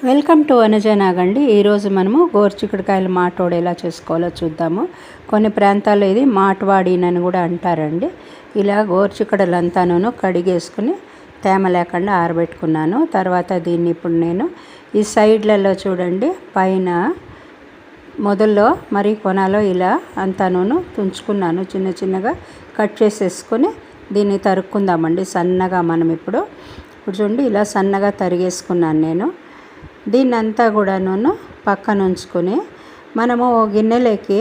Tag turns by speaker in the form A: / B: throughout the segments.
A: Welcome to అనుజనాగండి. ఈరోజు మనము గోరుచిక్కుడుకాయలు మాటోడు ఎలా చేసుకోవాలో చూద్దాము. కొన్ని ప్రాంతాల్లో ఇది మాటవాడినని కూడా అంటారండి. ఇలా గోరుచిక్కుడులంతాను కడిగేసుకుని తేమ లేకుండా ఆరబెట్టుకున్నాను. తర్వాత దీన్ని ఇప్పుడు నేను ఈ సైడ్లలో చూడండి, పైన మొదల్లో మరి కొనాలో ఇలా అంతాను తుంచుకున్నాను. చిన్న చిన్నగా కట్ చేసేసుకొని దీన్ని తరుక్కుందామండి సన్నగా. మనం ఇప్పుడు చూడండి ఇలా సన్నగా తరిగేసుకున్నాను నేను. దీన్నంతా కూడాను పక్కన ఉంచుకొని మనము ఓ గిన్నెలోకి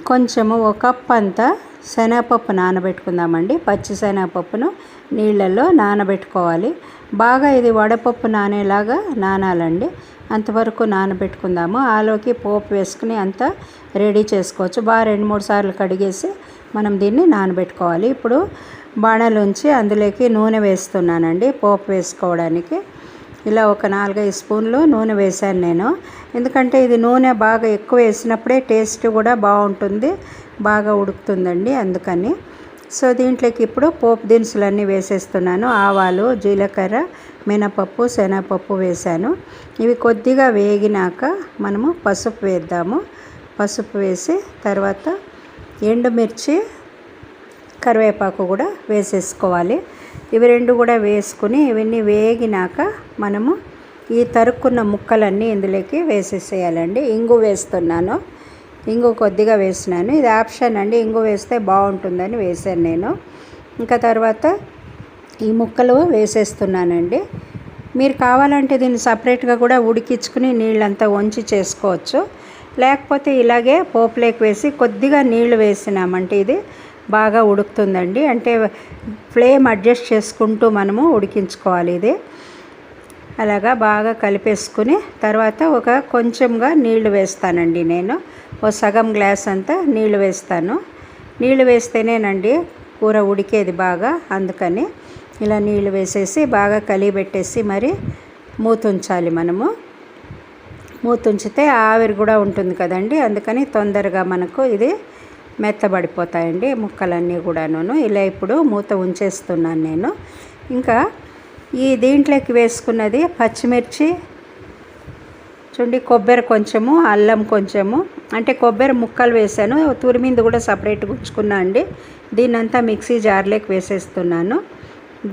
A: కొంచెము ఒక కప్ అంతా శనగపప్పు నానబెట్టుకుందామండి. పచ్చి శనగపప్పును నీళ్ళల్లో నానబెట్టుకోవాలి. బాగా ఇది వడపప్పు నానేలాగా నానాలండి. అంతవరకు నానబెట్టుకుందాము. ఆలోకి పోపు వేసుకుని అంతా రెడీ చేసుకోవచ్చు. బాగా 2-3 సార్లు కడిగేసి మనం దీన్ని నానబెట్టుకోవాలి. ఇప్పుడు బాణలుంచి అందులోకి నూనె వేస్తున్నానండి పోపు వేసుకోవడానికి. ఇలా ఒక 4-5 స్పూన్లు నూనె వేశాను నేను. ఎందుకంటే ఇది నూనె బాగా ఎక్కువ వేసినప్పుడే టేస్ట్ కూడా బాగుంటుంది, బాగా ఉడుకుతుందండి, అందుకని. సో దీంట్లోకి ఇప్పుడు పోపు దినుసులన్నీ వేసేస్తున్నాను. ఆవాలు, జీలకర్ర, మినపప్పు, శనగపప్పు వేశాను. ఇవి కొద్దిగా వేగినాక మనము పసుపు వేద్దాము. పసుపు వేసి తర్వాత ఎండుమిర్చి, కరివేపాకు కూడా వేసేసుకోవాలి. ఇవి రెండు కూడా వేసుకుని ఇవన్నీ వేగినాక మనము ఈ తరుక్కున్న ముక్కలన్నీ ఇందులోకి వేసేసేయాలండి. ఇంగు వేస్తున్నాను. ఇంగు కొద్దిగా వేసినాను. ఇది ఆప్షన్ అండి, ఇంగు వేస్తే బాగుంటుందని వేసాను నేను. ఇంకా తర్వాత ఈ ముక్కలు వేసేస్తున్నానండి. మీరు కావాలంటే దీన్ని సపరేట్గా కూడా ఉడికించుకుని నీళ్ళంతా వంచి చేసుకోవచ్చు. లేకపోతే ఇలాగే పోపులోకి వేసి కొద్దిగా నీళ్లు వేసినామంటే ఇది బాగా ఉడుకుతుందండి. అంటే ఫ్లేమ్ అడ్జస్ట్ చేసుకుంటూ మనము ఉడికించుకోవాలి. ఇది అలాగా బాగా కలిపేసుకుని తర్వాత ఒక కొంచెంగా నీళ్లు వేస్తానండి నేను. ఓ సగం గ్లాస్ అంతా నీళ్లు వేస్తాను. నీళ్లు వేస్తేనేనండి కూర ఉడికేది బాగా, అందుకని ఇలా నీళ్లు వేసేసి బాగా కలిపెట్టేసి మరి మూతుంచాలి. మనము మూతుంచితే ఆవిరి కూడా ఉంటుంది కదండి, అందుకని తొందరగా మనకు ఇది మెత్తబడిపోతాయండి ముక్కలన్నీ కూడాను. ఇలా ఇప్పుడు మూత ఉంచేస్తున్నాను నేను. ఇంకా ఈ దీంట్లోకి వేసుకున్నది పచ్చిమిర్చి చూడండి, కొబ్బరి కొంచెము, అల్లం కొంచెము, అంటే కొబ్బరి ముక్కలు వేసాను. తురిమింది కూడా సపరేట్గా ఉంచుకున్నా అండి. దీన్నంతా మిక్సీ జార్లోకి వేసేస్తున్నాను.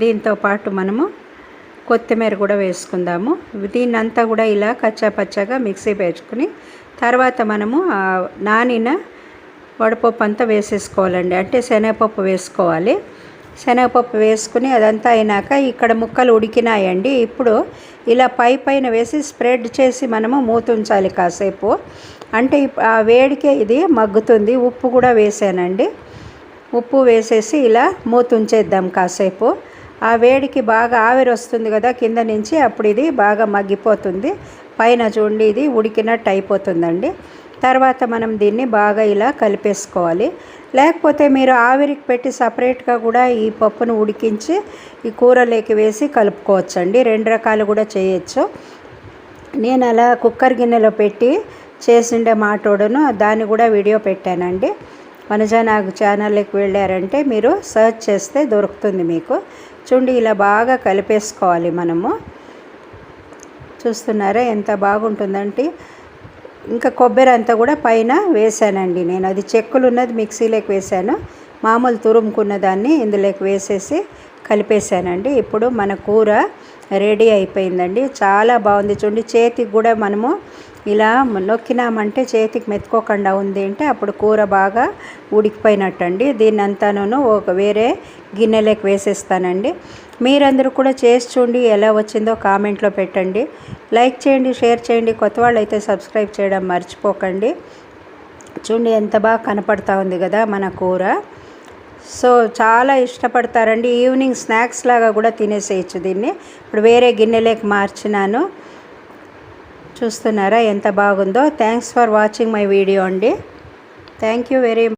A: దీంతో పాటు మనము కొత్తిమీర కూడా వేసుకుందాము. దీన్నంతా కూడా ఇలా కచ్చా పచ్చగా మిక్సీ వేసుకుని తర్వాత మనము నానిన వడపప్పు అంతా వేసేసుకోవాలండి. అంటే శనగపప్పు వేసుకోవాలి. శనగపప్పు వేసుకుని అదంతా అయినాక ఇక్కడ ముక్కలు ఉడికినాయండి. ఇప్పుడు ఇలా పైన వేసి స్ప్రెడ్ చేసి మనము మూతుంచాలి కాసేపు. అంటే ఆ వేడికే ఇది మగ్గుతుంది. ఉప్పు కూడా వేసానండి. ఉప్పు వేసేసి ఇలా మూతుంచేద్దాం కాసేపు. ఆ వేడికి బాగా ఆవిరి వస్తుంది కదా కింద నుంచి, అప్పుడు ఇది బాగా మగ్గిపోతుంది. పైన చూడండి ఇది ఉడికినట్టు అయిపోతుందండి. తర్వాత మనం దీన్ని బాగా ఇలా కలిపేసుకోవాలి. లేకపోతే మీరు ఆవిరికి పెట్టి సపరేట్గా కూడా ఈ పప్పును ఉడికించి ఈ కూరలోకి వేసి కలుపుకోవచ్చండి. 2 రకాలు కూడా చేయొచ్చు. నేను అలా కుక్కర్ గిన్నెలో పెట్టి చేసిండే మాటోడును దాన్ని కూడా వీడియో పెట్టానండి. అనుజనాగ్ ఛానల్లోకి వెళ్ళారంటే మీరు సర్చ్ చేస్తే దొరుకుతుంది మీకు. చూడండి ఇలా బాగా కలిపేసుకోవాలి మనము. చూస్తున్నారా ఎంత బాగుంటుందంటే. ఇంకా కొబ్బరి అంతా కూడా పైన వేసానండి నేను. అది చెక్కులు ఉన్నది మిక్సీలోకి వేసాను. మామూలు తురుముకున్న దాన్ని ఇందులోకి వేసేసి కలిపేసానండి. ఇప్పుడు మన కూర రెడీ అయిపోయిందండి. చాలా బాగుంది చూడండి. చేతికి కూడా మనము ఇలా నొక్కినామంటే చేతికి మెత్తుకోకుండా ఉంది అంటే అప్పుడు కూర బాగా ఉడికిపోయినట్టండి. దీన్నంతాను ఒక వేరే గిన్నెలోకి వేసేస్తానండి. మీరందరూ కూడా చేసి చూడండి, ఎలా వచ్చిందో కామెంట్లో పెట్టండి. లైక్ చేయండి, షేర్ చేయండి. కొత్త వాళ్ళు అయితే సబ్స్క్రైబ్ చేయడం మర్చిపోకండి. చూడండి ఎంత బాగా కనపడతా ఉంది కదా మన కూర. సో చాలా ఇష్టపడతారండి. ఈవినింగ్ స్నాక్స్ లాగా కూడా తినేసేయచ్చు దీన్ని. ఇప్పుడు వేరే గిన్నెలోకి మార్చినాను. చూస్తున్నారా ఎంత బాగుందో. Thanks for watching my video అండి. Thank you very much.